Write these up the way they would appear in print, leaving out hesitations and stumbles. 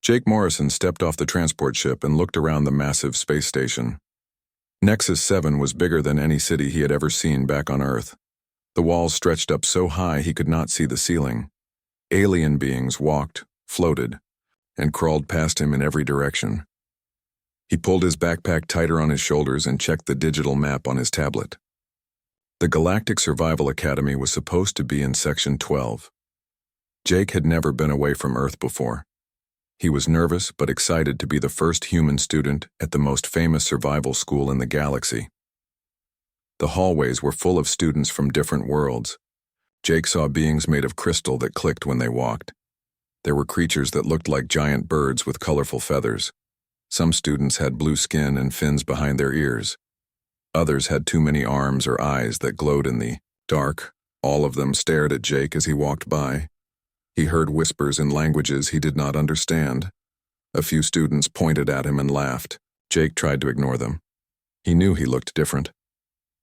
Jake Morrison stepped off the transport ship and looked around the massive space station. Nexus 7 was bigger than any city he had ever seen back on Earth. The walls stretched up so high he could not see the ceiling. Alien beings walked, floated, and crawled past him in every direction. He pulled his backpack tighter on his shoulders and checked the digital map on his tablet. The Galactic Survival Academy was supposed to be in Section 12. Jake had never been away from Earth before. He was nervous but excited to be the first human student at the most famous survival school in the galaxy. The hallways were full of students from different worlds. Jake saw beings made of crystal that clicked when they walked. There were creatures that looked like giant birds with colorful feathers. Some students had blue skin and fins behind their ears. Others had too many arms or eyes that glowed in the dark. All of them stared at Jake as he walked by. He heard whispers in languages he did not understand. A few students pointed at him and laughed. Jake tried to ignore them. He knew he looked different.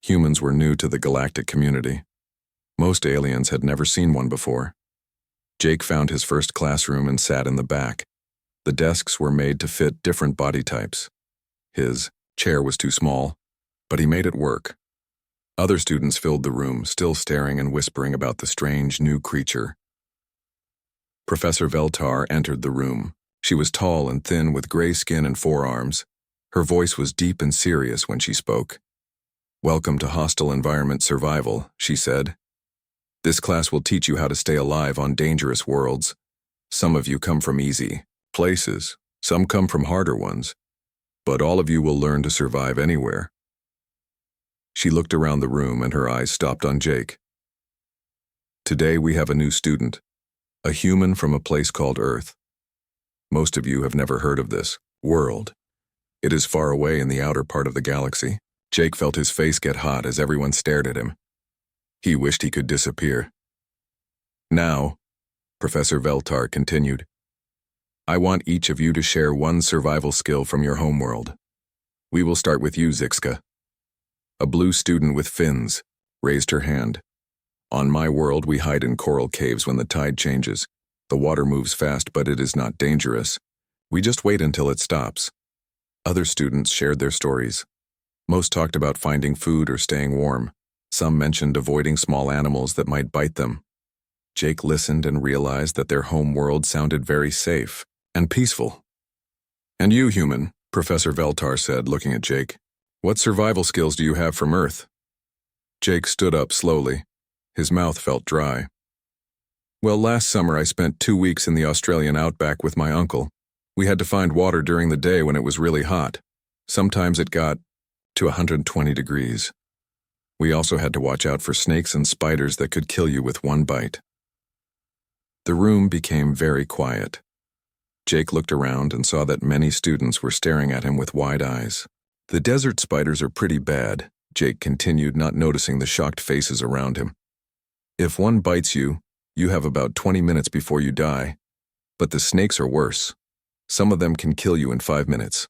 Humans were new to the galactic community. Most aliens had never seen one before. Jake found his first classroom and sat in the back. The desks were made to fit different body types. His chair was too small, but he made it work. Other students filled the room, still staring and whispering about the strange new creature. Professor Veltar entered the room. She was tall and thin with gray skin and forearms. Her voice was deep and serious when she spoke. "Welcome to Hostile Environment Survival," she said. "This class will teach you how to stay alive on dangerous worlds. Some of you come from easy places, some come from harder ones, but all of you will learn to survive anywhere." She looked around the room and her eyes stopped on Jake. "Today we have a new student, a human from a place called Earth. Most of you have never heard of this world. It is far away in the outer part of the galaxy." Jake felt his face get hot as everyone stared at him. He wished he could disappear. "Now," Professor Veltar continued, "I want each of you to share one survival skill from your homeworld. We will start with you, Zixka." A blue student with fins raised her hand. "On my world, we hide in coral caves when the tide changes. The water moves fast, but it is not dangerous. We just wait until it stops." Other students shared their stories. Most talked about finding food or staying warm. Some mentioned avoiding small animals that might bite them. Jake listened and realized that their home world sounded very safe and peaceful. "And you, human," Professor Veltar said, looking at Jake. "What survival skills do you have from Earth?" Jake stood up slowly. His mouth felt dry. "Well, last summer I spent 2 weeks in the Australian outback with my uncle. We had to find water during the day when it was really hot. Sometimes it got to 120 degrees. We also had to watch out for snakes and spiders that could kill you with one bite." The room became very quiet. Jake looked around and saw that many students were staring at him with wide eyes. "The desert spiders are pretty bad," Jake continued, not noticing the shocked faces around him. "If one bites you, you have about 20 minutes before you die. But the snakes are worse. Some of them can kill you in 5 minutes.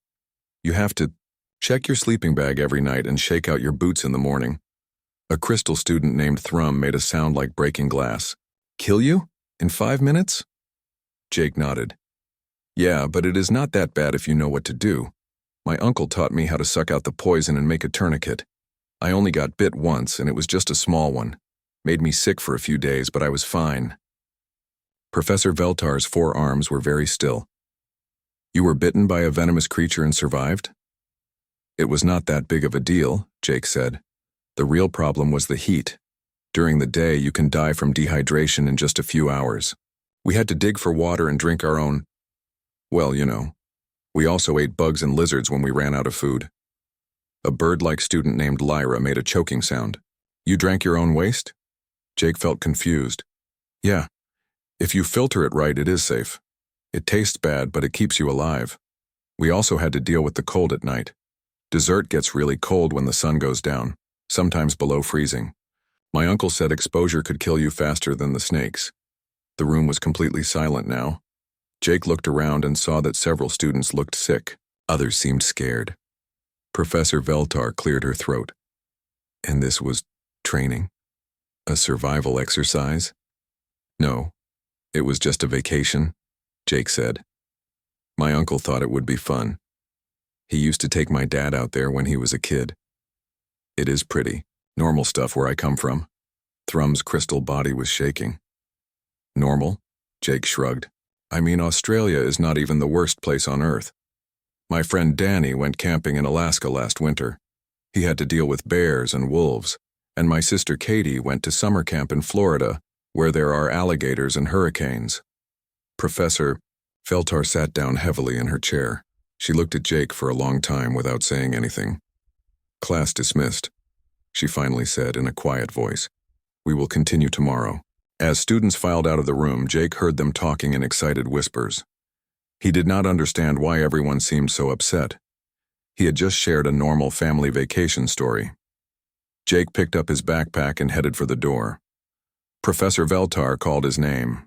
You have to check your sleeping bag every night and shake out your boots in the morning." A crystal student named Thrum made a sound like breaking glass. "Kill you? In 5 minutes?" Jake nodded. "Yeah, but it is not that bad if you know what to do. My uncle taught me how to suck out the poison and make a tourniquet. I only got bit once, and it was just a small one. Made me sick for a few days, but I was fine." Professor Veltar's forearms were very still. "You were bitten by a venomous creature and survived?" "It was not that big of a deal," Jake said. "The real problem was the heat. During the day, you can die from dehydration in just a few hours. We had to dig for water and drink our own. Well, you know. We also ate bugs and lizards when we ran out of food." A bird-like student named Lyra made a choking sound. "You drank your own waste?" Jake felt confused. "Yeah. If you filter it right, it is safe. It tastes bad, but it keeps you alive. We also had to deal with the cold at night. Dessert gets really cold when the sun goes down, sometimes below freezing. My uncle said exposure could kill you faster than the snakes." The room was completely silent now. Jake looked around and saw that several students looked sick. Others seemed scared. Professor Veltar cleared her throat. "And this was training? A survival exercise?" "No, it was just a vacation," Jake said. My uncle thought it would be fun. He used to take my dad out there when he was a kid. It is pretty. Normal stuff where I come from. Thrum's crystal body was shaking. Normal? Jake shrugged. I mean, Australia is not even the worst place on Earth. My friend Danny went camping in Alaska last winter. He had to deal with bears and wolves, and my sister Katie went to summer camp in Florida, where there are alligators and hurricanes. Professor Feltar sat down heavily in her chair. She looked at Jake for a long time without saying anything. Class dismissed, she finally said in a quiet voice. We will continue tomorrow. As students filed out of the room, Jake heard them talking in excited whispers. He did not understand why everyone seemed so upset. He had just shared a normal family vacation story. Jake picked up his backpack and headed for the door. Professor Veltar called his name.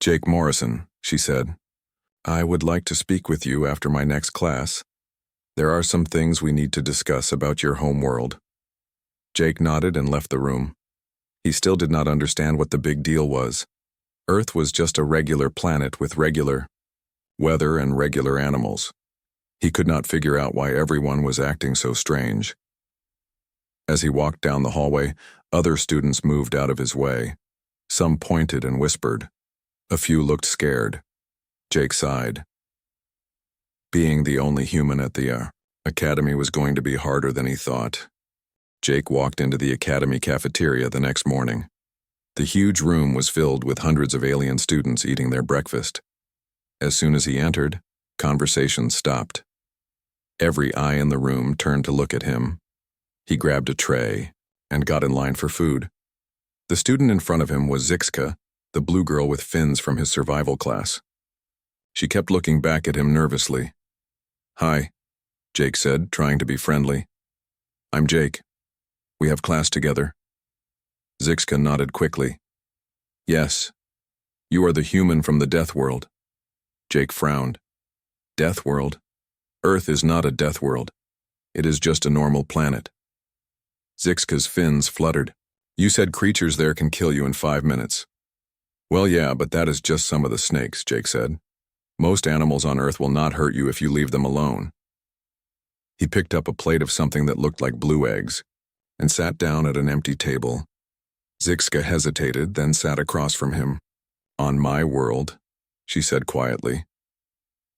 Jake Morrison, she said. I would like to speak with you after my next class. There are some things we need to discuss about your home world. Jake nodded and left the room. He still did not understand what the big deal was. Earth was just a regular planet with regular weather and regular animals. He could not figure out why everyone was acting so strange. As he walked down the hallway, other students moved out of his way. Some pointed and whispered. A few looked scared. Jake sighed. Being the only human at the academy was going to be harder than he thought. Jake walked into the academy cafeteria the next morning. The huge room was filled with hundreds of alien students eating their breakfast. As soon as he entered, conversation stopped. Every eye in the room turned to look at him. He grabbed a tray and got in line for food. The student in front of him was Zixka, the blue girl with fins from his survival class. She kept looking back at him nervously. Hi, Jake said, trying to be friendly. I'm Jake. We have class together. Zixka nodded quickly. Yes. You are the human from the Deathworld. Jake frowned. Deathworld? Earth is not a Deathworld. It is just a normal planet. Zixka's fins fluttered. You said creatures there can kill you in 5 minutes. Well, yeah, but that is just some of the snakes, Jake said. Most animals on Earth will not hurt you if you leave them alone. He picked up a plate of something that looked like blue eggs and sat down at an empty table. Zixka hesitated, then sat across from him. On my world, she said quietly.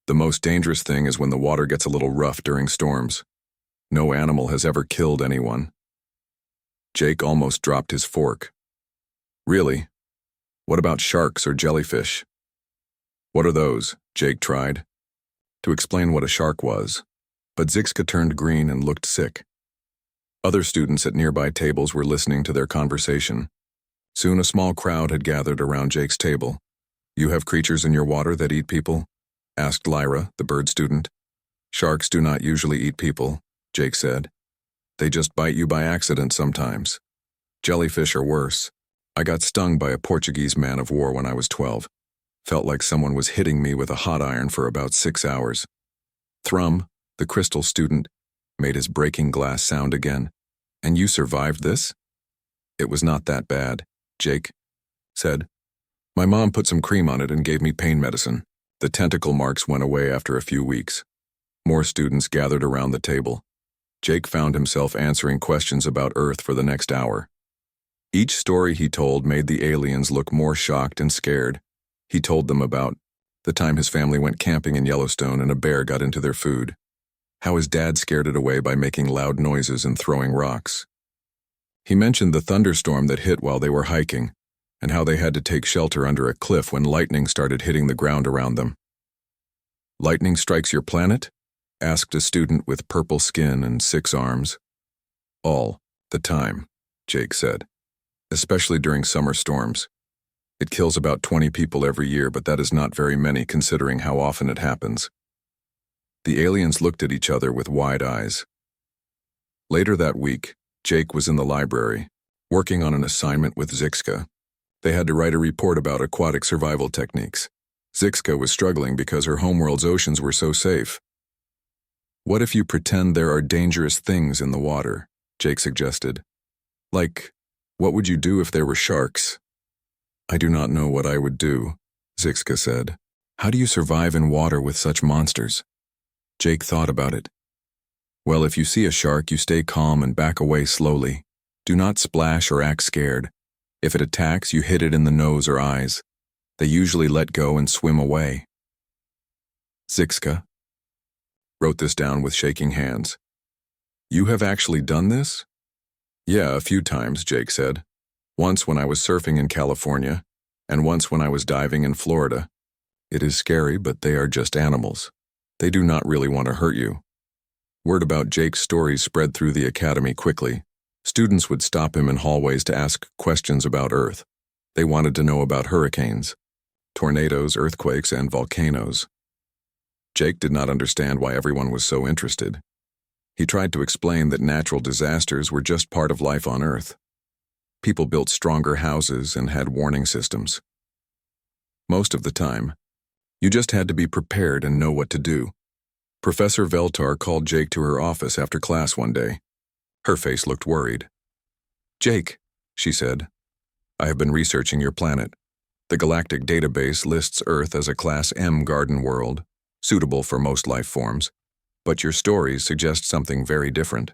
The most dangerous thing is when the water gets a little rough during storms. No animal has ever killed anyone. Jake almost dropped his fork. Really? What about sharks or jellyfish? What are those? Jake tried to explain what a shark was, but Zixka turned green and looked sick. Other students at nearby tables were listening to their conversation. Soon a small crowd had gathered around Jake's table. You have creatures in your water that eat people? Asked Lyra, the bird student. Sharks do not usually eat people, Jake said. They just bite you by accident sometimes. Jellyfish are worse. I got stung by a Portuguese man of war when I was 12. Felt like someone was hitting me with a hot iron for about 6 hours. Thrum, the crystal student, made his breaking glass sound again. And you survived this? It was not that bad, Jake said. My mom put some cream on it and gave me pain medicine. The tentacle marks went away after a few weeks. More students gathered around the table. Jake found himself answering questions about Earth for the next hour. Each story he told made the aliens look more shocked and scared. He told them about the time his family went camping in Yellowstone and a bear got into their food. How his dad scared it away by making loud noises and throwing rocks. He mentioned the thunderstorm that hit while they were hiking, and how they had to take shelter under a cliff when lightning started hitting the ground around them. Lightning strikes your planet? Asked a student with purple skin and 6 arms. All the time, Jake said, especially during summer storms. It kills about 20 people every year, but that is not very many considering how often it happens. The aliens looked at each other with wide eyes. Later that week, Jake was in the library, working on an assignment with Zixka. They had to write a report about aquatic survival techniques. Zixka was struggling because her homeworld's oceans were so safe. What if you pretend there are dangerous things in the water? Jake suggested. Like, what would you do if there were sharks? I do not know what I would do, Zixka said. How do you survive in water with such monsters? Jake thought about it. Well, if you see a shark, you stay calm and back away slowly. Do not splash or act scared. If it attacks, you hit it in the nose or eyes. They usually let go and swim away. Zixka wrote this down with shaking hands. You have actually done this? Yeah, a few times, Jake said. Once when I was surfing in California, and once when I was diving in Florida. It is scary, but they are just animals. They do not really want to hurt you. Word about Jake's stories spread through the academy quickly. Students would stop him in hallways to ask questions about Earth. They wanted to know about hurricanes, tornadoes, earthquakes, and volcanoes. Jake did not understand why everyone was so interested. He tried to explain that natural disasters were just part of life on Earth. People built stronger houses and had warning systems. Most of the time, you just had to be prepared and know what to do. Professor Veltar called Jake to her office after class one day. Her face looked worried. Jake, she said, I have been researching your planet. The Galactic database lists Earth as a Class M garden world, suitable for most life forms, but your stories suggest something very different.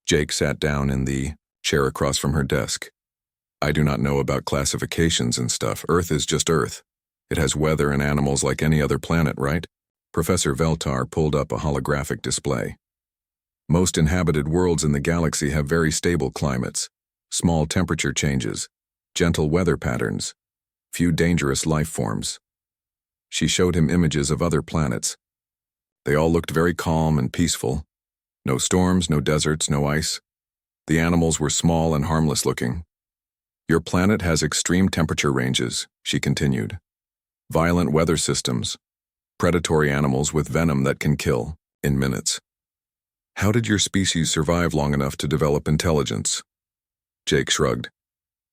Jake sat down in the chair across from her desk. I do not know about classifications and stuff. Earth is just Earth. It has weather and animals like any other planet, right? Professor Veltar pulled up a holographic display. Most inhabited worlds in the galaxy have very stable climates, small temperature changes, gentle weather patterns, few dangerous life forms. She showed him images of other planets. They all looked very calm and peaceful. No storms, no deserts, no ice. The animals were small and harmless looking. Your planet has extreme temperature ranges, she continued. Violent weather systems. Predatory animals with venom that can kill in minutes. How did your species survive long enough to develop intelligence? Jake shrugged.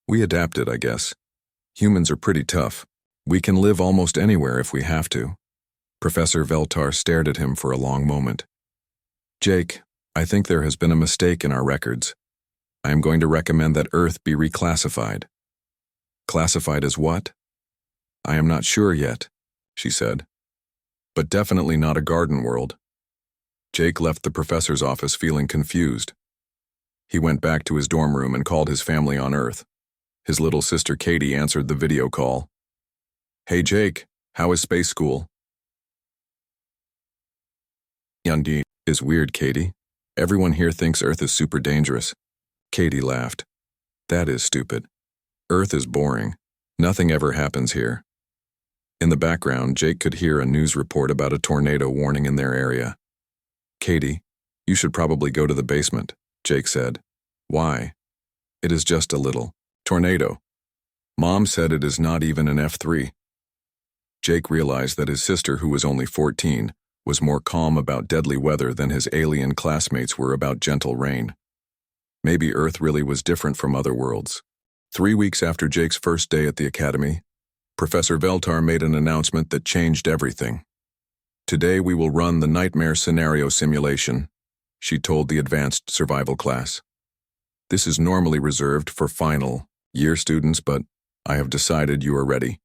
We adapted, I guess. Humans are pretty tough. We can live almost anywhere if we have to. Professor Veltar stared at him for a long moment. Jake, I think there has been a mistake in our records. I am going to recommend that Earth be reclassified. Classified as what? I am not sure yet, she said. But definitely not a garden world. Jake left the professor's office feeling confused. He went back to his dorm room and called his family on Earth. His little sister Katie answered the video call. Hey Jake, how is space school? Yundi is weird, Katie. Everyone here thinks Earth is super dangerous. Katie laughed. That is stupid. Earth is boring. Nothing ever happens here. In the background, Jake could hear a news report about a tornado warning in their area. Katie, you should probably go to the basement, Jake said. Why? It is just a little tornado. Mom said it is not even an F3. Jake realized that his sister, who was only 14, was more calm about deadly weather than his alien classmates were about gentle rain. Maybe Earth really was different from other worlds. 3 weeks after Jake's first day at the academy, Professor Veltar made an announcement that changed everything. Today we will run the nightmare scenario simulation, she told the advanced survival class. This is normally reserved for final year students, but I have decided you are ready.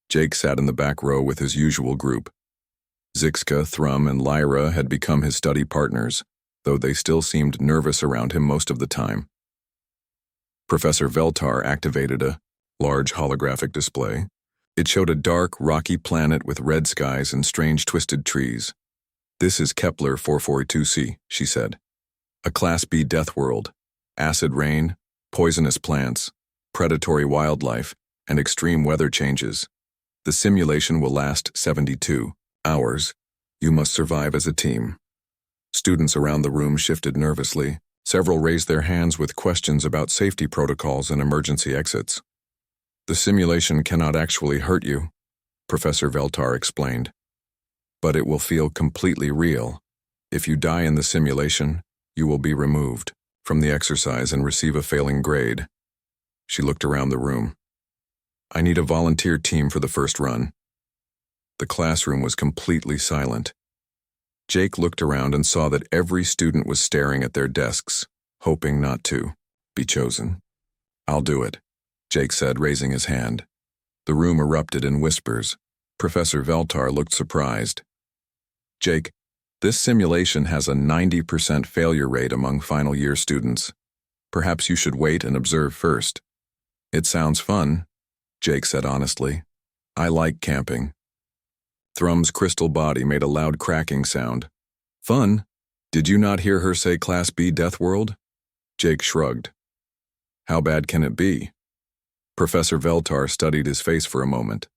Jake sat in the back row with his usual group. Zixka, Thrum, and Lyra had become his study partners, though they still seemed nervous around him most of the time. Professor Veltar activated a large holographic display. It showed a dark, rocky planet with red skies and strange twisted trees. This is Kepler 442c, she said. A Class B death world. Acid rain, poisonous plants, predatory wildlife, and extreme weather changes. The simulation will last 72 hours. You must survive as a team. Students around the room shifted nervously. Several raised their hands with questions about safety protocols and emergency exits. The simulation cannot actually hurt you, Professor Veltar explained. But it will feel completely real. If you die in the simulation, you will be removed from the exercise and receive a failing grade. She looked around the room. I need a volunteer team for the first run. The classroom was completely silent. Jake looked around and saw that every student was staring at their desks, hoping not to be chosen. I'll do it, Jake said, raising his hand. The room erupted in whispers. Professor Veltar looked surprised. Jake, this simulation has a 90% failure rate among final year students. Perhaps you should wait and observe first. It sounds fun, Jake said honestly. I like camping. Thrum's crystal body made a loud cracking sound. Fun? Did you not hear her say Class B Deathworld? Jake shrugged. How bad can it be? Professor Veltar studied his face for a moment.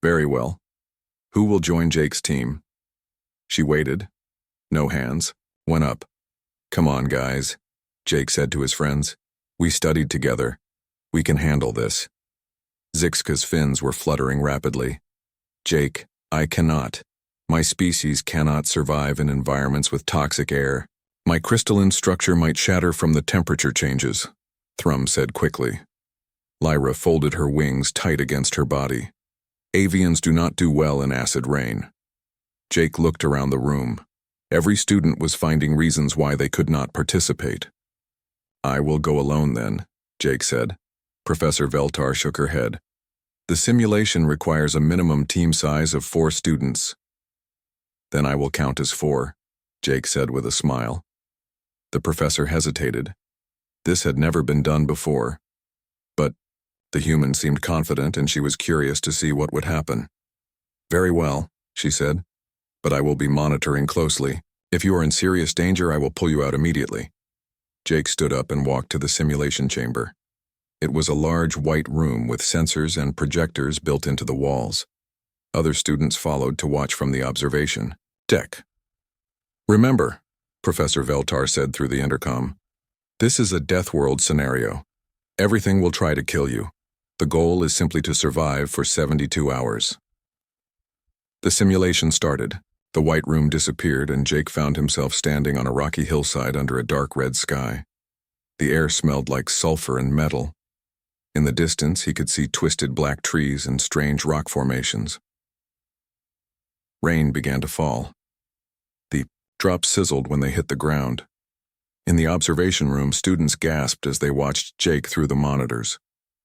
Very well. Who will join Jake's team? She waited. No hands. Went up. Come on, guys, Jake said to his friends. We studied together. We can handle this. Zixka's fins were fluttering rapidly. Jake, I cannot. My species cannot survive in environments with toxic air. My crystalline structure might shatter from the temperature changes, Thrum said quickly. Lyra folded her wings tight against her body. Avians do not do well in acid rain. Jake looked around the room. Every student was finding reasons why they could not participate. I will go alone then, Jake said. Professor Veltar shook her head. The simulation requires a minimum team size of 4 students. Then I will count as 4, Jake said with a smile. The professor hesitated. This had never been done before. But the human seemed confident and she was curious to see what would happen. Very well, she said, but I will be monitoring closely. If you are in serious danger, I will pull you out immediately. Jake stood up and walked to the simulation chamber. It was a large white room with sensors and projectors built into the walls. Other students followed to watch from the observation deck. Remember, Professor Veltar said through the intercom, this is a Deathworld scenario. Everything will try to kill you. The goal is simply to survive for 72 hours. The simulation started. The white room disappeared and Jake found himself standing on a rocky hillside under a dark red sky. The air smelled like sulfur and metal. In the distance, he could see twisted black trees and strange rock formations. Rain began to fall. The drops sizzled when they hit the ground. In the observation room, students gasped as they watched Jake through the monitors.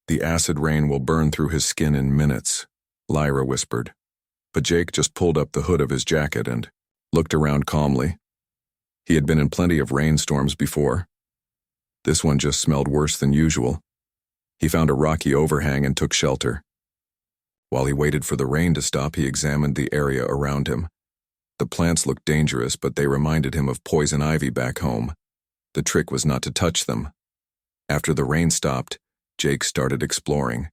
The acid rain will burn through his skin in minutes, Lyra whispered. But Jake just pulled up the hood of his jacket and looked around calmly. He had been in plenty of rainstorms before. This one just smelled worse than usual. He found a rocky overhang and took shelter. While he waited for the rain to stop, he examined the area around him. The plants looked dangerous, but they reminded him of poison ivy back home. The trick was not to touch them. After the rain stopped, Jake started exploring.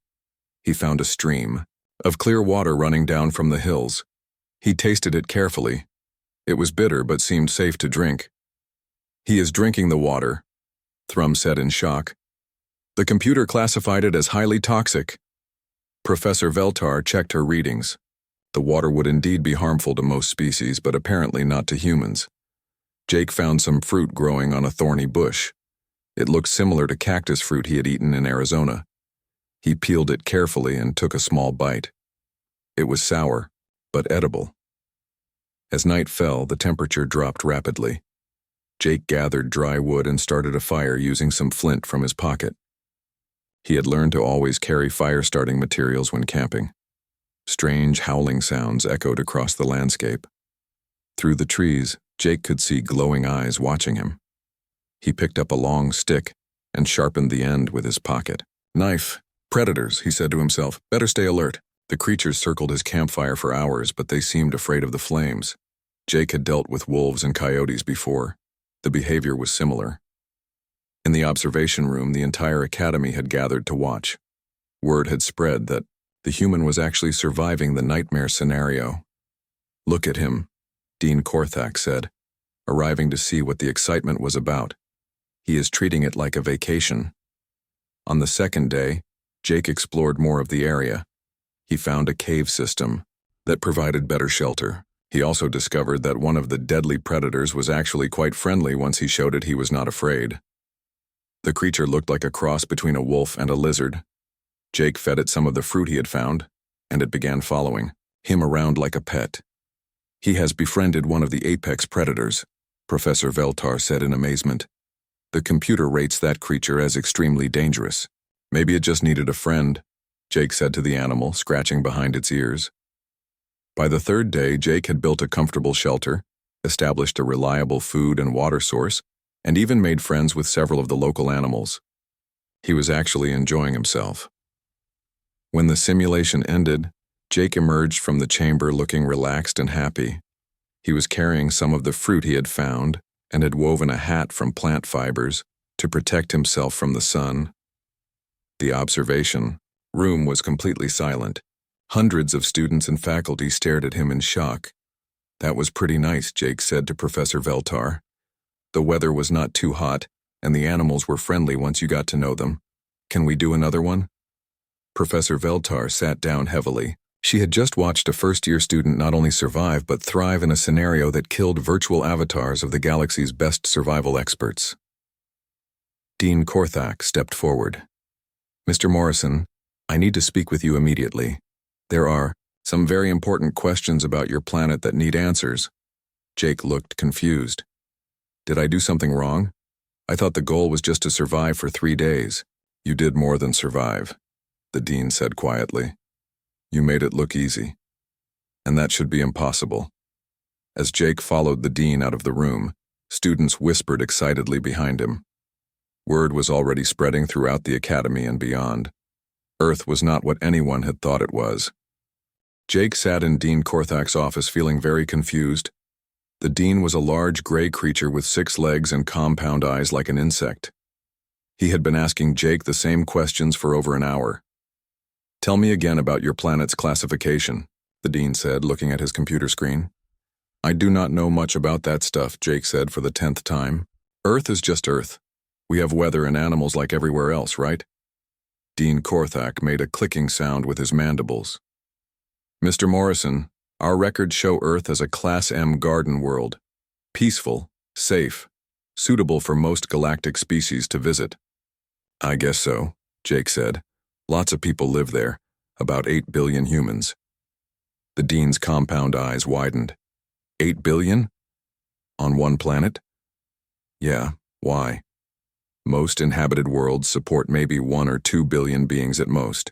He found a stream of clear water running down from the hills. He tasted it carefully. It was bitter but seemed safe to drink. He is drinking the water, Thrum said in shock. The computer classified it as highly toxic. Professor Veltar checked her readings. The water would indeed be harmful to most species, but apparently not to humans. Jake found some fruit growing on a thorny bush. It looked similar to cactus fruit he had eaten in Arizona. He peeled it carefully and took a small bite. It was sour, but edible. As night fell, the temperature dropped rapidly. Jake gathered dry wood and started a fire using some flint from his pocket. He had learned to always carry fire-starting materials when camping. Strange howling sounds echoed across the landscape. Through the trees, Jake could see glowing eyes watching him. He picked up a long stick and sharpened the end with his pocket. Knife. Predators, he said to himself. Better stay alert. The creatures circled his campfire for hours, but they seemed afraid of the flames. Jake had dealt with wolves and coyotes before. The behavior was similar. In the observation room, the entire academy had gathered to watch. Word had spread that the human was actually surviving the nightmare scenario. Look at him, Dean Korthak said, arriving to see what the excitement was about. He is treating it like a vacation. On the second day, Jake explored more of the area. He found a cave system that provided better shelter. He also discovered that one of the deadly predators was actually quite friendly once he showed it he was not afraid. The creature looked like a cross between a wolf and a lizard. Jake fed it some of the fruit he had found, and it began following him around like a pet. He has befriended one of the apex predators, Professor Veltar said in amazement. The computer rates that creature as extremely dangerous. Maybe it just needed a friend, Jake said to the animal, scratching behind its ears. By the third day, Jake had built a comfortable shelter, established a reliable food and water source, and even made friends with several of the local animals. He was actually enjoying himself. When the simulation ended, Jake emerged from the chamber looking relaxed and happy. He was carrying some of the fruit he had found and had woven a hat from plant fibers to protect himself from the sun. The observation room was completely silent. Hundreds of students and faculty stared at him in shock. "That was pretty nice," Jake said to Professor Veltar. "The weather was not too hot, and the animals were friendly once you got to know them. Can we do another one?" Professor Veltar sat down heavily. She had just watched a first-year student not only survive but thrive in a scenario that killed virtual avatars of the galaxy's best survival experts. Dean Korthak stepped forward. "Mr. Morrison, I need to speak with you immediately. There are some very important questions about your planet that need answers." Jake looked confused. "Did I do something wrong? I thought the goal was just to survive for 3 days." "You did more than survive," the dean said quietly. "You made it look easy. And that should be impossible." As Jake followed the dean out of the room, students whispered excitedly behind him. Word was already spreading throughout the academy and beyond. Earth was not what anyone had thought it was. Jake sat in Dean Korthak's office feeling very confused. The dean was a large gray creature with 6 legs and compound eyes like an insect. He had been asking Jake the same questions for over an hour. "Tell me again about your planet's classification," the dean said, looking at his computer screen. "I do not know much about that stuff," Jake said for the 10th time. "Earth is just Earth. We have weather and animals like everywhere else, right?" Dean Korthak made a clicking sound with his mandibles. "Mr. Morrison, our records show Earth as a Class M garden world. Peaceful, safe, suitable for most galactic species to visit." "I guess so," Jake said. "Lots of people live there, about 8 billion humans." The dean's compound eyes widened. 8 billion? On one planet? "Yeah, why?" "Most inhabited worlds support maybe 1 or 2 billion beings at most.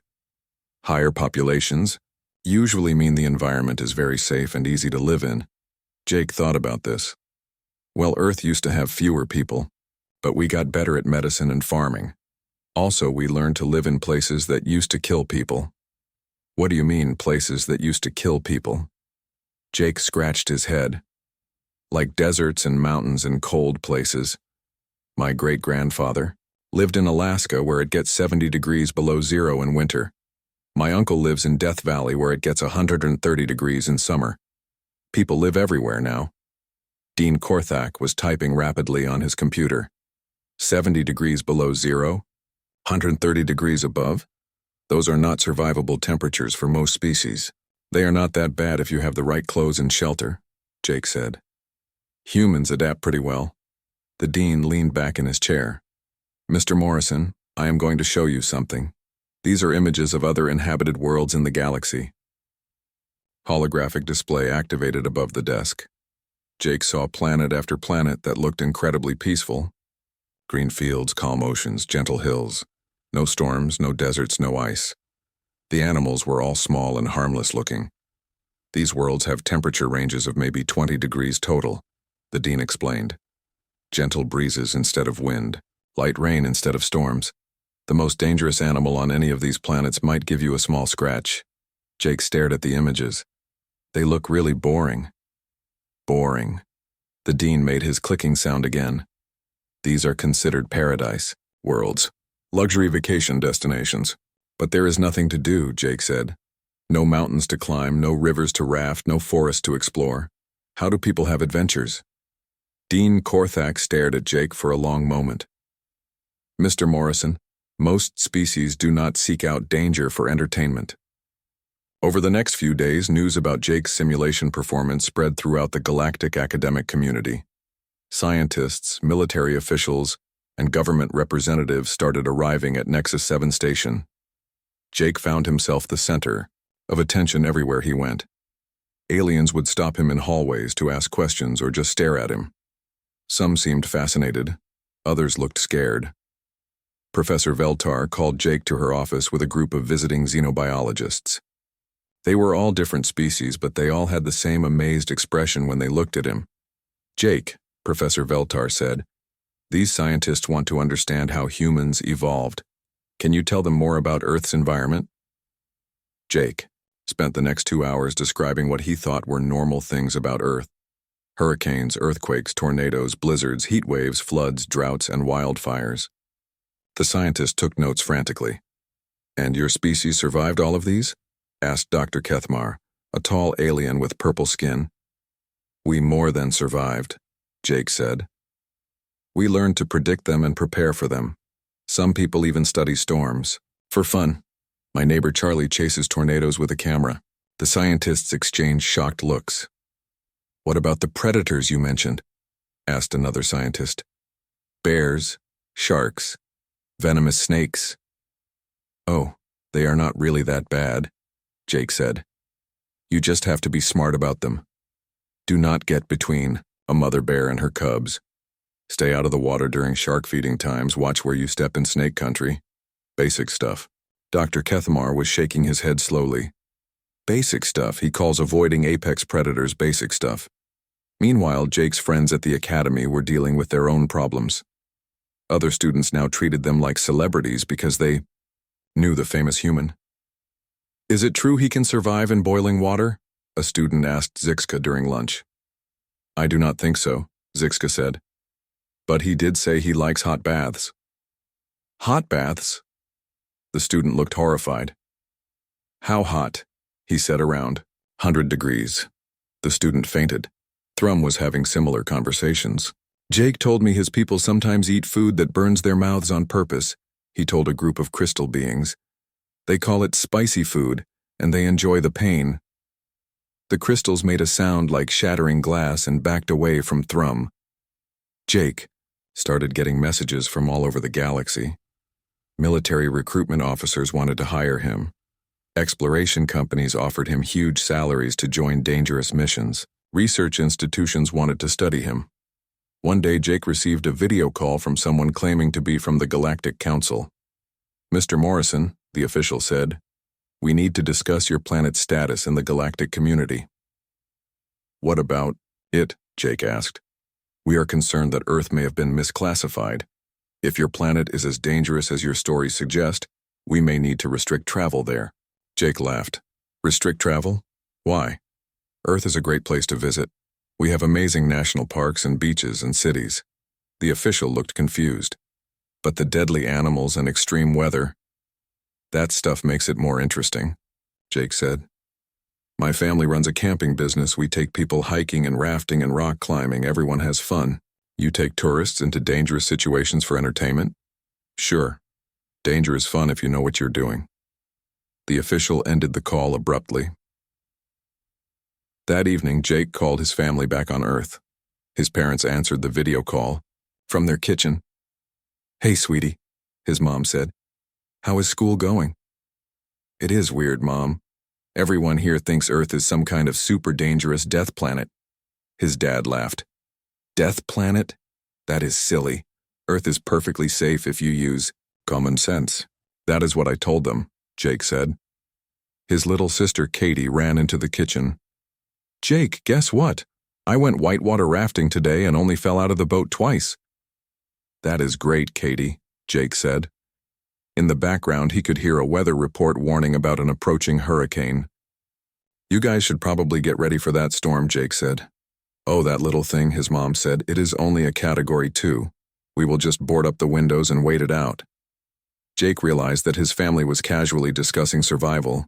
Higher populations usually mean the environment is very safe and easy to live in." Jake thought about this. "Well, Earth used to have fewer people, but we got better at medicine and farming. Also, we learned to live in places that used to kill people." "What do you mean, places that used to kill people?" Jake scratched his head. "Like deserts and mountains and cold places. My great-grandfather lived in Alaska where it gets 70 degrees below zero in winter. My uncle lives in Death Valley where it gets 130 degrees in summer. People live everywhere now." Dean Korthak was typing rapidly on his computer. 70 degrees below zero? 130 degrees above? Those are not survivable temperatures for most species. "They are not that bad if you have the right clothes and shelter," Jake said. "Humans adapt pretty well." The dean leaned back in his chair. "Mr. Morrison, I am going to show you something. These are images of other inhabited worlds in the galaxy." Holographic display activated above the desk. Jake saw planet after planet that looked incredibly peaceful. Green fields, calm oceans, gentle hills. No storms, no deserts, no ice. The animals were all small and harmless looking. "These worlds have temperature ranges of maybe 20 degrees total," the dean explained. "Gentle breezes instead of wind, light rain instead of storms. The most dangerous animal on any of these planets might give you a small scratch." Jake stared at the images. "They look really boring." "Boring." The dean made his clicking sound again. "These are considered paradise worlds, luxury vacation destinations. But there is nothing to do," Jake said. "No mountains to climb, no rivers to raft, no forest to explore. How do people have adventures?" Dean Korthak stared at Jake for a long moment. "Mr. Morrison, most species do not seek out danger for entertainment." Over the next few days, news about Jake's simulation performance spread throughout the galactic academic community. Scientists, military officials, and government representatives started arriving at Nexus 7 Station. Jake found himself the center of attention everywhere he went. Aliens would stop him in hallways to ask questions or just stare at him. Some seemed fascinated, others looked scared. Professor Veltar called Jake to her office with a group of visiting xenobiologists. They were all different species, but they all had the same amazed expression when they looked at him. "Jake," Professor Veltar said, "these scientists want to understand how humans evolved. Can you tell them more about Earth's environment?" Jake spent the next 2 hours describing what he thought were normal things about Earth. Hurricanes, earthquakes, tornadoes, blizzards, heat waves, floods, droughts, and wildfires. The scientist took notes frantically. "And your species survived all of these?" asked Dr. Kethmar, a tall alien with purple skin. "We more than survived," Jake said. "We learned to predict them and prepare for them. Some people even study storms. For fun. My neighbor Charlie chases tornadoes with a camera." The scientists exchanged shocked looks. "What about the predators you mentioned?" asked another scientist. "Bears, sharks, venomous snakes." "Oh, they are not really that bad," Jake said. "You just have to be smart about them. Do not get between a mother bear and her cubs. Stay out of the water during shark feeding times. Watch where you step in snake country. Basic stuff." Dr. Kethmar was shaking his head slowly. Basic stuff. He calls avoiding apex predators basic stuff. Meanwhile, Jake's friends at the academy were dealing with their own problems. Other students now treated them like celebrities because they knew the famous human. "Is it true he can survive in boiling water?" a student asked Zixka during lunch. "I do not think so," Zixka said. "But he did say he likes hot baths." "Hot baths?" The student looked horrified. "How hot?" he said. "Around 100 degrees. The student fainted. Thrum was having similar conversations. "Jake told me his people sometimes eat food that burns their mouths on purpose," he told a group of crystal beings. "They call it spicy food, and they enjoy the pain." The crystals made a sound like shattering glass and backed away from Thrum. Jake started getting messages from all over the galaxy. Military recruitment officers wanted to hire him. Exploration companies offered him huge salaries to join dangerous missions. Research institutions wanted to study him. One day, Jake received a video call from someone claiming to be from the Galactic Council. "Mr. Morrison," the official said, "we need to discuss your planet's status in the galactic community." "What about it?" Jake asked. "We are concerned that Earth may have been misclassified. If your planet is as dangerous as your stories suggest, we may need to restrict travel there." Jake laughed. "Restrict travel? Why? Earth is a great place to visit. We have amazing national parks and beaches and cities." The official looked confused. "But the deadly animals and extreme weather? That stuff makes it more interesting," Jake said. "My family runs a camping business. We take people hiking and rafting and rock climbing. Everyone has fun. You take tourists into dangerous situations for entertainment? Sure. Danger is fun if you know what you're doing." The official ended the call abruptly. That evening, Jake called his family back on Earth. His parents answered the video call from their kitchen. "Hey, sweetie," his mom said. "How is school going?" "It is weird, Mom. Everyone here thinks Earth is some kind of super dangerous death planet." His dad laughed. "Death planet? That is silly. Earth is perfectly safe if you use common sense." "That is what I told them," Jake said. His little sister Katie ran into the kitchen. "Jake, guess what? I went whitewater rafting today and only fell out of the boat twice." "That is great, Katie," Jake said. In the background, he could hear a weather report warning about an approaching hurricane. "You guys should probably get ready for that storm," Jake said. "Oh, that little thing," his mom said. "It is only a Category 2. We will just board up the windows and wait it out." Jake realized that his family was casually discussing survival,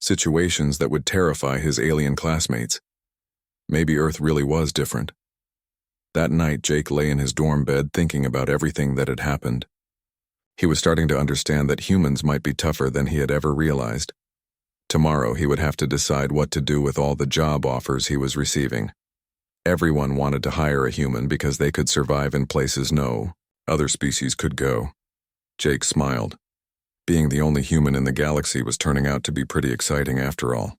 situations that would terrify his alien classmates. Maybe Earth really was different. That night, Jake lay in his dorm bed thinking about everything that had happened. He was starting to understand that humans might be tougher than he had ever realized. Tomorrow, he would have to decide what to do with all the job offers he was receiving. Everyone wanted to hire a human because they could survive in places no other species could go. Jake smiled. Being the only human in the galaxy was turning out to be pretty exciting after all.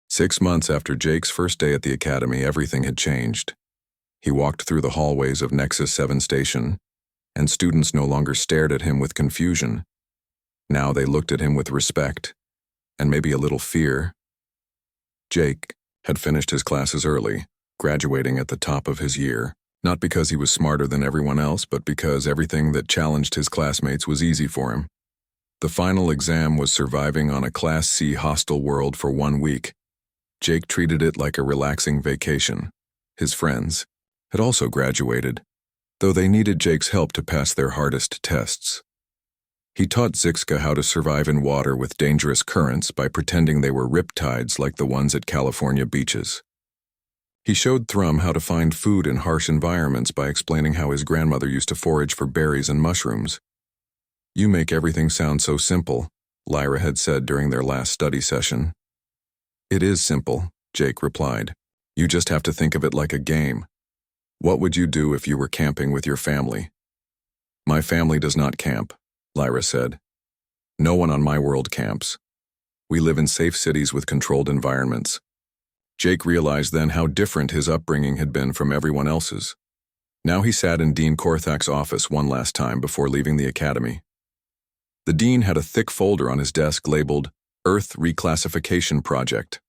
6 months after Jake's first day at the academy, everything had changed. He walked through the hallways of Nexus 7 Station, and students no longer stared at him with confusion. Now they looked at him with respect, and maybe a little fear. Jake had finished his classes early, graduating at the top of his year, not because he was smarter than everyone else, but because everything that challenged his classmates was easy for him. The final exam was surviving on a Class C hostile world for 1 week. Jake treated it like a relaxing vacation. His friends had also graduated, though they needed Jake's help to pass their hardest tests. He taught Zixka how to survive in water with dangerous currents by pretending they were riptides like the ones at California beaches. He showed Thrum how to find food in harsh environments by explaining how his grandmother used to forage for berries and mushrooms. "You make everything sound so simple," Lyra had said during their last study session. "It is simple," Jake replied. "You just have to think of it like a game. What would you do if you were camping with your family?" "My family does not camp," Lyra said. "No one on my world camps. We live in safe cities with controlled environments." Jake realized then how different his upbringing had been from everyone else's. Now he sat in Dean Korthak's office one last time before leaving the academy. The dean had a thick folder on his desk labeled Earth Reclassification Project.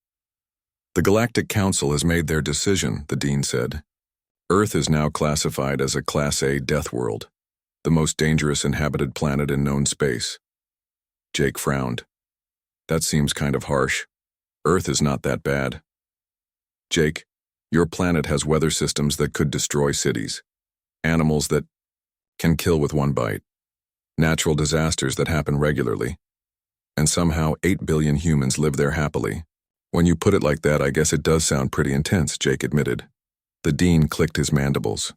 "The Galactic Council has made their decision," the dean said. "Earth is now classified as a Class A Deathworld, the most dangerous inhabited planet in known space." Jake frowned. "That seems kind of harsh. Earth is not that bad." "Jake, your planet has weather systems that could destroy cities, animals that can kill with one bite, natural disasters that happen regularly, and somehow 8 billion humans live there happily." "When you put it like that, I guess it does sound pretty intense," Jake admitted. The dean clicked his mandibles.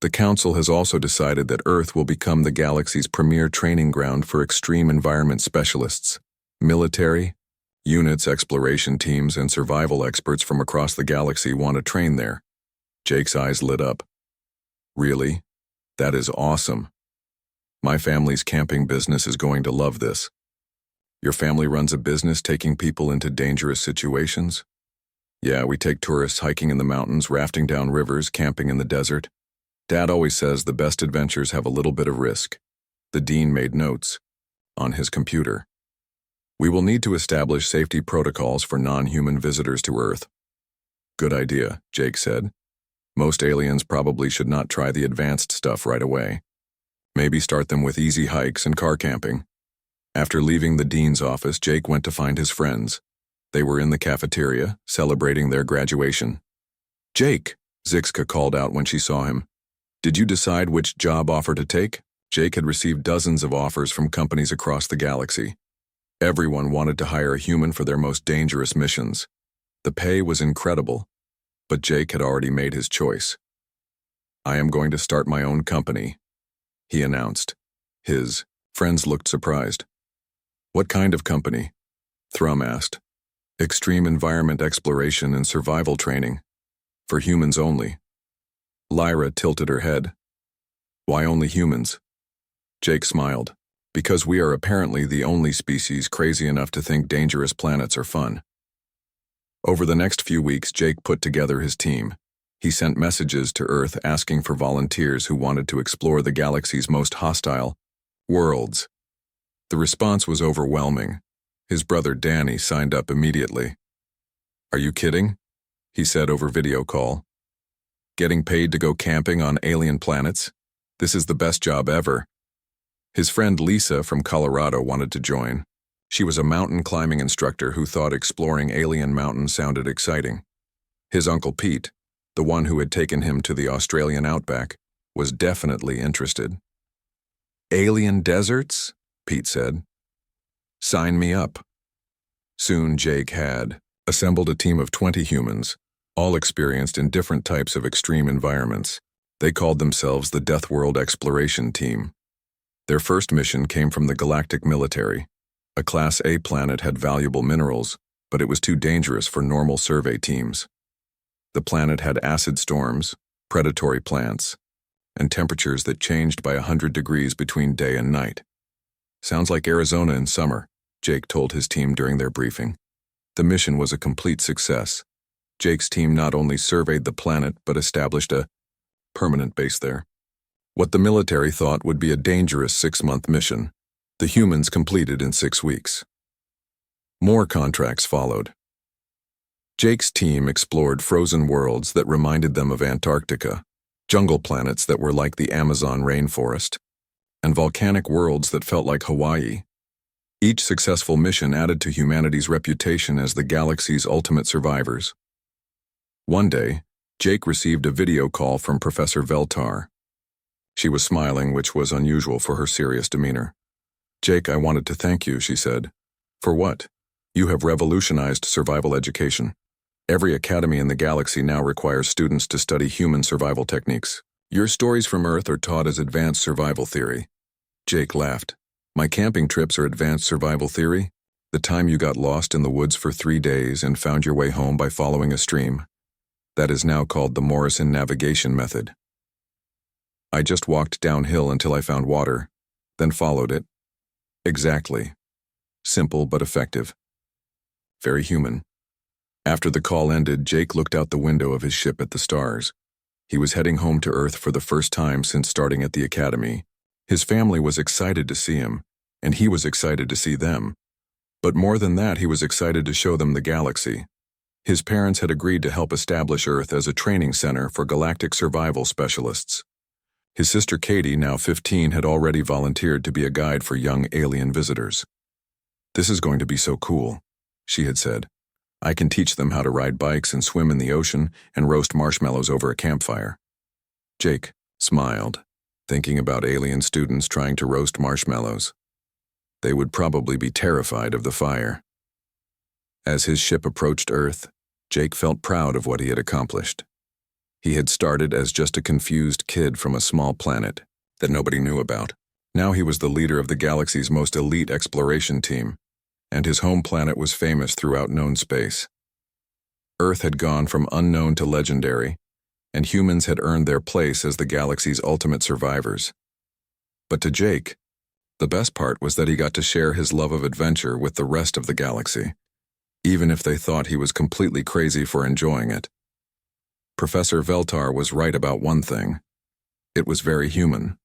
"The council has also decided that Earth will become the galaxy's premier training ground for extreme environment specialists, military, units, exploration teams, and survival experts from across the galaxy want to train there." Jake's eyes lit up. "Really? That is awesome. My family's camping business is going to love this." "Your family runs a business taking people into dangerous situations?" "Yeah, we take tourists hiking in the mountains, rafting down rivers, camping in the desert. Dad always says the best adventures have a little bit of risk." The dean made notes on his computer. "We will need to establish safety protocols for non-human visitors to Earth." "Good idea," Jake said. "Most aliens probably should not try the advanced stuff right away. Maybe start them with easy hikes and car camping." After leaving the dean's office, Jake went to find his friends. They were in the cafeteria, celebrating their graduation. "Jake," Zixka called out when she saw him. "Did you decide which job offer to take?" Jake had received dozens of offers from companies across the galaxy. Everyone wanted to hire a human for their most dangerous missions. The pay was incredible, but Jake had already made his choice. "I am going to start my own company," he announced. His friends looked surprised. "What kind of company?" Thrum asked. "Extreme environment exploration and survival training. For humans only." Lyra tilted her head. "Why only humans?" Jake smiled. "Because we are apparently the only species crazy enough to think dangerous planets are fun." Over the next few weeks, Jake put together his team. He sent messages to Earth asking for volunteers who wanted to explore the galaxy's most hostile worlds. The response was overwhelming. His brother Danny signed up immediately. "Are you kidding?" he said over video call. "Getting paid to go camping on alien planets? This is the best job ever." His friend Lisa from Colorado wanted to join. She was a mountain climbing instructor who thought exploring alien mountains sounded exciting. His uncle Pete, the one who had taken him to the Australian outback, was definitely interested. "Alien deserts?" Pete said. "Sign me up." Soon Jake had assembled a team of 20 humans, all experienced in different types of extreme environments. They called themselves the Deathworld Exploration Team. Their first mission came from the galactic military. A Class A planet had valuable minerals, but it was too dangerous for normal survey teams. The planet had acid storms, predatory plants, and temperatures that changed by 100 degrees between day and night. "Sounds like Arizona in summer," Jake told his team during their briefing. The mission was a complete success. Jake's team not only surveyed the planet but established a permanent base there. What the military thought would be a dangerous 6-month mission, the humans completed in 6 weeks. More contracts followed. Jake's team explored frozen worlds that reminded them of Antarctica, jungle planets that were like the Amazon rainforest, and volcanic worlds that felt like Hawaii. Each successful mission added to humanity's reputation as the galaxy's ultimate survivors. One day, Jake received a video call from Professor Veltar. She was smiling, which was unusual for her serious demeanor. "Jake, I wanted to thank you," she said. "For what? You have revolutionized survival education. Every academy in the galaxy now requires students to study human survival techniques. Your stories from Earth are taught as advanced survival theory." Jake laughed. "My camping trips are advanced survival theory? The time you got lost in the woods for 3 days and found your way home by following a stream? That is now called the Morrison navigation method. I just walked downhill until I found water, then followed it." Exactly. Simple but effective. Very human. After the call ended, Jake looked out the window of his ship at the stars. He was heading home to Earth for the first time since starting at the academy. His family was excited to see him, and he was excited to see them. But more than that, he was excited to show them the galaxy. His parents had agreed to help establish Earth as a training center for galactic survival specialists. His sister Katie, now 15, had already volunteered to be a guide for young alien visitors. "This is going to be so cool," she had said. "I can teach them how to ride bikes and swim in the ocean and roast marshmallows over a campfire." Jake smiled, thinking about alien students trying to roast marshmallows. They would probably be terrified of the fire. As his ship approached Earth, Jake felt proud of what he had accomplished. He had started as just a confused kid from a small planet that nobody knew about. Now he was the leader of the galaxy's most elite exploration team, and his home planet was famous throughout known space. Earth had gone from unknown to legendary, and humans had earned their place as the galaxy's ultimate survivors. But to Jake, the best part was that he got to share his love of adventure with the rest of the galaxy, even if they thought he was completely crazy for enjoying it. Professor Veltar was right about one thing. It was very human.